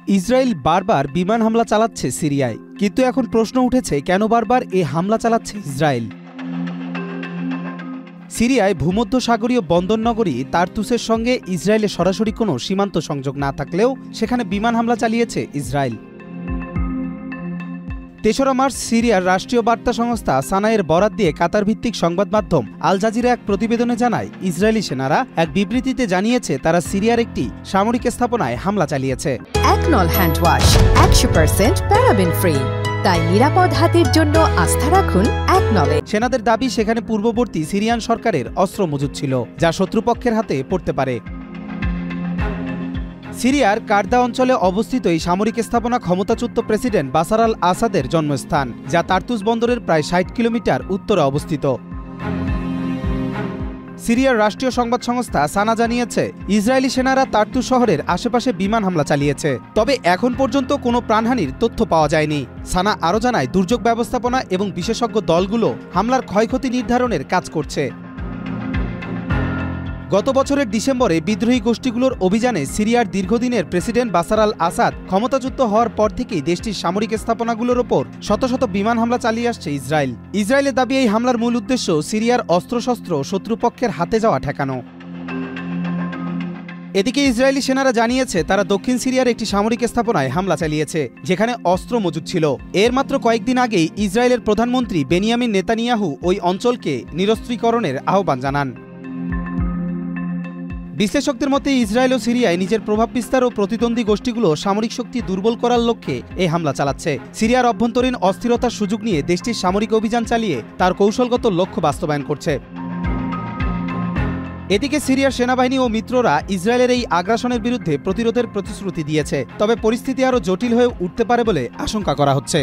Israel বারবার বিমান হামলা চালাচ্ছে সিরিয়ায়, কিন্তু এখন প্রশ্ন উঠেছে কেন বারবার এই হামলা চালাচ্ছে ইসরায়েল। সিরিয়ায় ভূমধ্যসাগরীয় বন্দরনগরী তার্তুসের সঙ্গে ইসরায়েলের সরাসরি কোনো সীমান্ত সংযোগ না থাকলেও সেখানে বিমান হামলা চালিয়েছে ইসরায়েল। ৩রা মার্চ সিরিয়ার রাষ্ট্রীয় বার্তা সংস্থা সানায়ের বরাত দিয়ে কাতার ভিত্তিক সংবাদ মাধ্যম আল জাজিরা এক প্রতিবেদনে জানায়, ইসরায়েলি সেনারা এক বিবৃতিতে জানিয়েছে তারা সিরিয়ার একটি সামরিক স্থাপনায় হামলা চালিয়েছে। একনল হ্যান্ড ওয়াশ 100% প্যারাবেন ফ্রি, তাই নিরাপদ হাতের জন্য আস্থা রাখুন একনলে। সেনাদের দাবি সেখানে পূর্ববর্তী সিরিয়ান সরকারের অস্ত্র মজুদ ছিল, যা শত্রুপক্ষের হাতে পড়তে পারে। সিরিয়ার কার্দা অঞ্চলে অবস্থিত এই সামরিক স্থাপনা ক্ষমতাচ্যুত প্রেসিডেন্ট বাশার আল আসাদের জন্মস্থান, যা তার্তুস বন্দরের প্রায় ৬০ কিলোমিটার উত্তরে অবস্থিত। সিরিয়ার রাষ্ট্রীয় সংবাদ সংস্থা সানা জানিয়েছে, ইসরায়েলি সেনারা তার্তুস শহরের আশেপাশে বিমান হামলা চালিয়েছে, তবে এখন পর্যন্ত কোনো প্রাণহানির তথ্য পাওয়া যায়নি। সানা আরও জানায়, দুর্যোগ ব্যবস্থাপনা এবং বিশেষজ্ঞ দলগুলো হামলার ক্ষয়ক্ষতি নির্ধারণের কাজ করছে। গত বছরের ডিসেম্বরে বিদ্রোহী গোষ্ঠীগুলোর অভিযানে সিরিয়ার দীর্ঘদিনের প্রেসিডেন্ট বাশার আল আসাদ ক্ষমতাচ্যুত হওয়ার পর থেকেই দেশটির সামরিক স্থাপনাগুলোর ওপর শত শত বিমান হামলা চালিয়ে আসছে ইসরায়েল। ইসরায়েলের দাবি, এই হামলার মূল উদ্দেশ্য সিরিয়ার অস্ত্রশস্ত্র শত্রুপক্ষের হাতে যাওয়া ঠেকানো। এদিকে ইসরায়েলি সেনারা জানিয়েছে তারা দক্ষিণ সিরিয়ার একটি সামরিক স্থাপনায় হামলা চালিয়েছে, যেখানে অস্ত্র মজুদ ছিল। এর মাত্র কয়েকদিন আগেই ইসরায়েলের প্রধানমন্ত্রী বেনিয়ামিন নেতানিয়াহু ওই অঞ্চলকে নিরস্ত্রীকরণের আহ্বান জানান। বিশ্লেষকদের মতে ইসরায়েল ও সিরিয়ায় নিজের প্রভাব বিস্তার ও প্রতিদ্বন্দ্বী গোষ্ঠীগুলো সামরিক শক্তি দুর্বল করার লক্ষ্যে এই হামলা চালাচ্ছে। সিরিয়ার অভ্যন্তরীণ অস্থিরতার সুযোগ নিয়ে দেশটির সামরিক অভিযান চালিয়ে তার কৌশলগত লক্ষ্য বাস্তবায়ন করছে। এদিকে সিরিয়ার সেনাবাহিনী ও মিত্ররা ইসরায়েলের এই আগ্রাসনের বিরুদ্ধে প্রতিরোধের প্রতিশ্রুতি দিয়েছে, তবে পরিস্থিতি আরও জটিল হয়ে উঠতে পারে বলে আশঙ্কা করা হচ্ছে।